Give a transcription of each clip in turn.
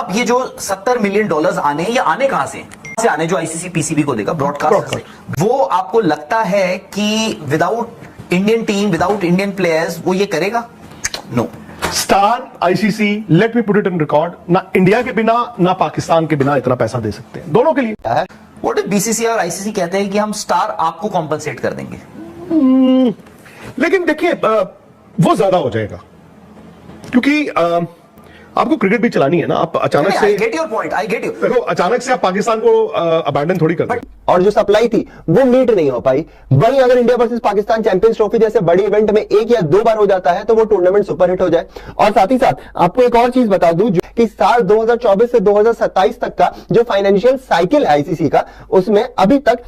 अब ये जो $70 मिलियन आने, ये आने कहां से आने? जो आईसीसी पीसीबी को देगा ब्रॉडकास्ट से। वो आपको लगता है कि without Indian team, without Indian players वो ये करेगा? No. Star ICC, let me put it in record, ना इंडिया के बिना ना पाकिस्तान के बिना इतना पैसा दे सकते हैं, दोनों के लिए। व्हाट इफ बीसीसीआई और आईसीसी कहते हैं कि हम स्टार आपको कॉम्पनसेट कर देंगे? लेकिन देखिए वो ज्यादा हो जाएगा, क्योंकि आपको क्रिकेट भी चलानी है ना। आप अचानक से, I get your point, I get you. देखो अचानक से आप पाकिस्तान को अबैंडन थोड़ी कर दें। और जो सप्लाई थी वो मीट नहीं हो पाई। वहीं अगर India versus Pakistan champions trophy जैसे बड़ी इवेंट में एक या दो बार हो जाता है तो वो टूर्नामेंट सुपरहिट हो जाए। और साथ ही साथ आपको एक और चीज बता दूं कि साल 2024 से 2027 तक का जो फाइनेंशियल साइकिल है आईसीसी का, उसमें अभी तक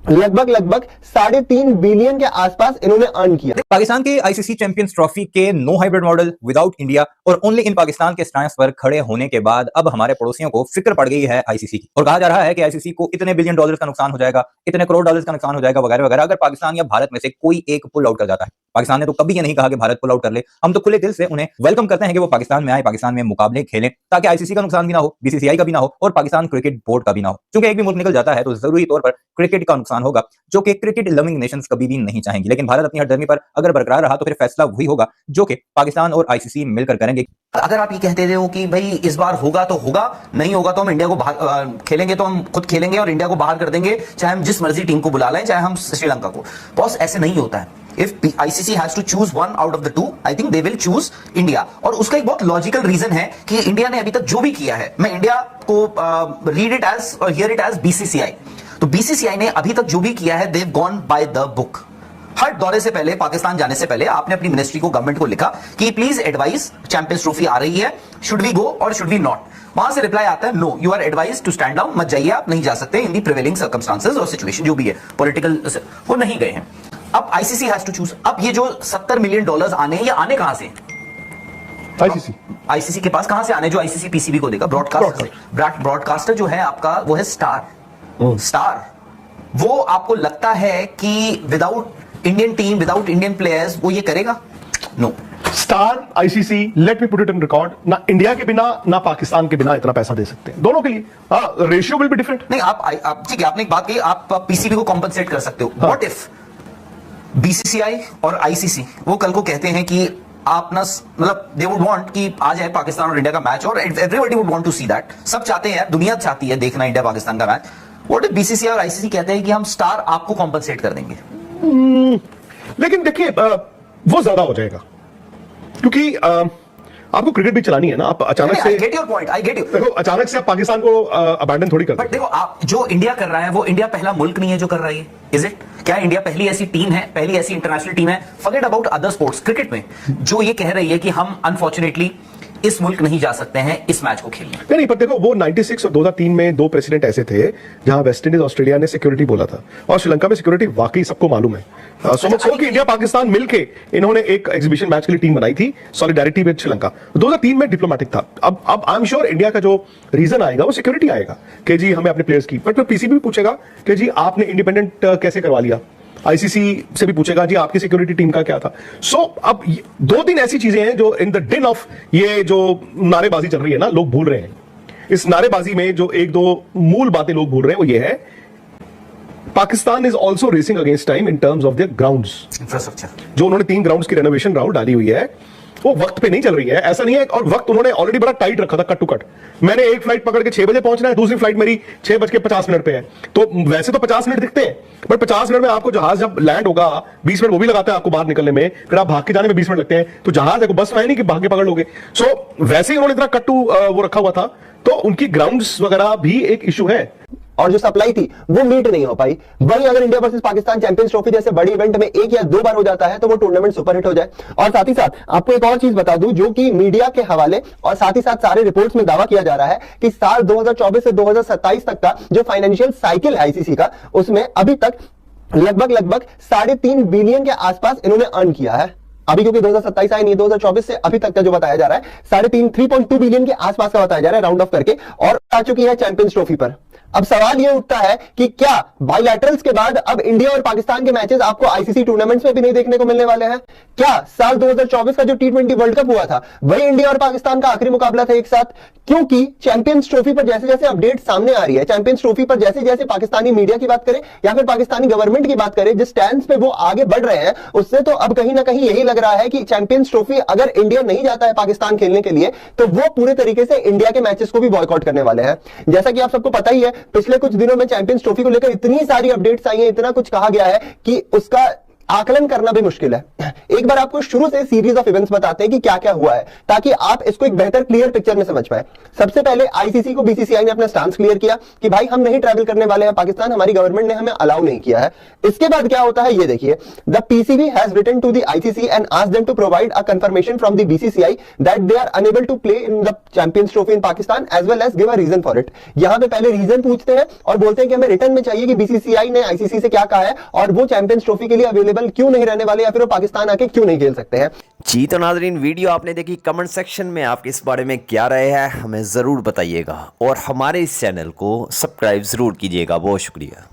लगभग 3.5 बिलियन के आसपास इन्होंने अर्न किया। पाकिस्तान के आईसीसी चैंपियंस ट्रॉफी के no hybrid model without India और ओनली इन पाकिस्तान के स्टैंड पर खड़े होने के बाद अब हमारे पड़ोसियों को फिक्र पड़ गई है आईसीसी की, और कहा जा रहा है कि आईसीसी को इतने बिलियन डॉलर का नुकसान हो जाएगा, इतने करोड़ डॉलर का नुकसान हो जाएगा वगैरह वगैरह अगर पाकिस्तान या भारत में से कोई एक पुल आउट कर जाता है। पाकिस्तान ने तो कभी ये नहीं कहा कि भारत पुल आउट कर ले। हम तो खुले दिल से उन्हें वेलकम करते हैं कि वो पाकिस्तान में आए, पाकिस्तान में मुकाबले खेलें, ताकि आईसीसी का नुकसान भी ना हो, बीसीसीआई का भी ना हो और पाकिस्तान क्रिकेट बोर्ड का भी ना हो। क्योंकि एक भी मुल्क निकल जाता है तो जरूरी तौर पर क्रिकेट का नुकसान होगा, जो कि क्रिकेट लविंग नेशंस कभी भी नहीं चाहेंगी। लेकिन भारत अपनी हठधर्मी पर अगर बरकरार रहा तो फिर फैसला वही होगा जो कि पाकिस्तान और आईसीसी मिलकर करेंगे। अगर आप ये कहते थे कि भाई इस बार होगा तो होगा, नहीं होगा तो हम इंडिया को खेलेंगे, तो हम खुद खेलेंगे और इंडिया को बाहर कर देंगे, चाहे हम जिस मर्जी टीम को बुला लें, चाहे हम श्रीलंका को। बॉस ऐसे नहीं होता है। If ICC has to choose one out of the two, I think they will choose India। और उसका एक बहुत लॉजिकल रीजन है कि इंडिया ने अभी तक जो भी किया है, मैं इंडिया को रीड इट एज और हियर इट एज बीसीसीआई। तो बीसीसीआई ने अभी तक जो भी किया है, they've gone by the book। हर दौरे से पहले, पाकिस्तान जाने से पहले आपने अपनी मिनिस्ट्री को, गवर्नमेंट को लिखा कि प्लीज एडवाइस, चैंपियंस ट्रॉफी आ रही है, शुड वी गो और शुड वी नॉट? वहां से रिप्लाई आता है no, you are advise to stand down, मत जाइए, आप नहीं जा सकते इन दी प्रिवेलिंग सर्कमस्टांसेस और सिचुएशन जो भी है पॉलिटिकल, वो नहीं गए हैं। अब आईसीसी हैज टू चूज। अब ये जो $70 मिलियन आने, ये आने कहां से? आईसीसी के पास कहां से आने? जो आईसीसी पीसीबी को देगा ब्रॉडकास्टर जो है आपका, वो है स्टार। वो आपको लगता है कि without Indian team, without Indian players वो ये करेगा? No. Star ICC, let me put it in record, ना इंडिया के बिना ना पाकिस्तान के बिना इतना पैसा दे सकते हैं, दोनों के लिए। Ratio will be different. नहीं, आप ठीक है, आपने एक बात कही, आप पीसीबी को कॉम्पनसेट कर सकते हो। व्हाट इफ बीसीसीआई और आईसीसी वो कल को कहते हैं कि आप ना, मतलब दे वुड वांट कि आ जाए पाकिस्तान और इंडिया का मैच, और everybody would want to see that. सब चाहते हैं, दुनिया चाहती है देखना इंडिया पाकिस्तान का मैच। व्हाट इफ बीसीसीआई और आईसीसी कहते हैं कि हम स्टार आपको कॉम्पनसेट कर देंगे? लेकिन देखिए वो ज्यादा हो जाएगा, क्योंकि आपको क्रिकेट भी चलानी है ना। आप अचानक से, I get your point, I get you. देखो अचानक से आप पाकिस्तान को अबैंडन थोड़ी कर दें। बट देखो, आप जो इंडिया कर रहा है, वो इंडिया पहला मुल्क नहीं है जो कर रहा है, इज इट? क्या इंडिया पहली ऐसी टीम है, पहली ऐसी इंटरनेशनल टीम है, forget about other sports, cricket में, जो ये कह रही है कि हम अनफॉर्चुनेटली इस मुल्क नहीं जा सकते हैं इस मैच को खेलने? नहीं, पर देखो वो 96 और 2003 में दो प्रेसिडेंट ऐसे थे जहां वेस्ट इंडीज ऑस्ट्रेलिया ने सिक्योरिटी बोला था, और श्रीलंका में सिक्योरिटी वाकई सबको मालूम है। सो मच सो कि इंडिया पाकिस्तान मिलके इन्होंने एक एग्जीबिशन मैच के लिए टीम बनाई थी, सॉलिडारिटी विद श्रीलंका। 2003 में डिप्लोमेटिक था। अब आई एम श्योर इंडिया का जो रीजन आएगा वो सिक्योरिटी आएगा कि जी हमें अपने प्लेयर्स की, बट पीसीबी भी पूछेगा कि जी आपने इंडिपेंडेंट कैसे करवा लिया। आईसीसी से भी पूछेगा जी आपकी सिक्योरिटी टीम का क्या था। सो अब 2-3 ऐसी चीजें हैं जो इन द डिन ऑफ ये जो नारेबाजी चल रही है ना, लोग भूल रहे हैं। इस नारेबाजी में जो 1-2 मूल बातें लोग भूल रहे हैं वो ये है, Pakistan is also racing against time in terms of their grounds infrastructure. जो उन्होंने 3 ग्राउंड्स की रेनोवेशन राउंड डाली हुई है वो वक्त पे नहीं चल रही है, ऐसा नहीं है। और वक्त उन्होंने ऑलरेडी बड़ा टाइट रखा था, कट टू कट। मैंने एक फ्लाइट पकड़ के 6 बजे पहुंचना है, दूसरी फ्लाइट मेरी 6:50 पे है। तो वैसे तो 50 मिनट दिखते हैं, बट 50 मिनट में आपको जहाज जब लैंड होगा 20 मिनट वो भी लगाता है आपको बाहर निकलने में, फिर आप भाग के जाने में 20 मिनट लगते हैं। तो जहाज है, बस है नहीं कि भाग के पकड़ लोगे। सो वैसे ही उन्होंने इतना कट टू वो रखा हुआ था, तो उनकी ग्राउंड्स वगैरह भी एक इशू है। और जो सप्लाई थी वो मीट नहीं हो पाई। वहीं अगर India versus Pakistan champions trophy जैसे बड़ी इवेंट में एक या दो बार हो जाता है तो वो टूर्नामेंट सुपरहिट हो जाए। और साथ ही साथ आपको एक और चीज बता दूं, जो कि मीडिया के हवाले और साथ ही साथ सारे रिपोर्ट्स में दावा किया जा रहा है कि साल 2024 से 2027 तक का जो फाइनेंशियल साइकिल है आईसीसी का, उसमें अभी तक लगभग 3.5 बिलियन के आसपास इन्होंने अर्न किया है। अभी क्योंकि 2027 आई नहीं, 2024 से अभी तक का जो बताया जा रहा है 3.2 बिलियन के आसपास का बताया जा रहा है राउंड ऑफ करके, और आ चुकी है चैंपियंस ट्रॉफी पर। अब सवाल यह उठता है कि क्या बाइलैटरल्स के बाद अब इंडिया और पाकिस्तान के मैचेस आपको आईसीसी टूर्नामेंट्स में भी नहीं देखने को मिलने वाले हैं? क्या साल 2024 का जो T20 वर्ल्ड कप हुआ था वही इंडिया और पाकिस्तान का आखिरी मुकाबला था एक साथ? क्योंकि चैंपियंस ट्रॉफी पर जैसे जैसे अपडेट सामने आ रही है, चैंपियंस ट्रॉफी पर जैसे जैसे पाकिस्तानी मीडिया की बात करें या फिर पाकिस्तानी गवर्नमेंट की बात करें, जिस स्टैंड पे वो आगे बढ़ रहे हैं, उससे तो अब कहीं ना कहीं यही लग रहा है कि चैंपियंस ट्रॉफी अगर इंडिया नहीं जाता है पाकिस्तान खेलने के लिए तो वो पूरे तरीके से इंडिया के मैचेस को भी बॉयकॉट करने वाले हैं। जैसा कि आप सबको पता ही है, पिछले कुछ दिनों में चैंपियंस ट्रॉफी को लेकर इतनी सारी अपडेट्स आई हैं, इतना कुछ कहा गया है कि उसका आकलन करना भी मुश्किल है। एक बार आपको शुरू से सीरीज ऑफ इवेंट्स बताते हैं कि क्या क्या हुआ है, ताकि आप इसको एक बेहतर क्लियर पिक्चर में समझ पाए। सबसे पहले आईसीसी को बीसीसीआई ने अपना स्टांस क्लियर किया कि भाई हम नहीं ट्रैवल करने वाले हैं पाकिस्तान, हमारी गवर्नमेंट ने हमें अलाउ नहीं किया है। इसके बाद क्या होता है ये देखिए, the PCB has written to the ICC and asked them to provide a confirmation from the BCCI that they are unable to play in the Champions Trophy in Pakistan as well as give a reason for it. यहां पे पहले reason पूछते हैं और बोलते हैं कि हमें रिटर्न में चाहिए कि बीसीसीआई ने आईसीसी से क्या कहा है और वो चैंपियंस ट्रॉफी के लिए अवेलेबल क्यों नहीं रहने वाले या फिर वो पाकिस्तान आके क्यों नहीं खेल सकते हैं। जी तो नाज़रीन, वीडियो आपने देखी, कमेंट सेक्शन में आपके इस बारे में क्या राय है हमें ज़रूर बताइएगा और हमारे इस चैनल को सब्सक्राइब ज़रूर कीजिएगा। बहुत शुक्रिया।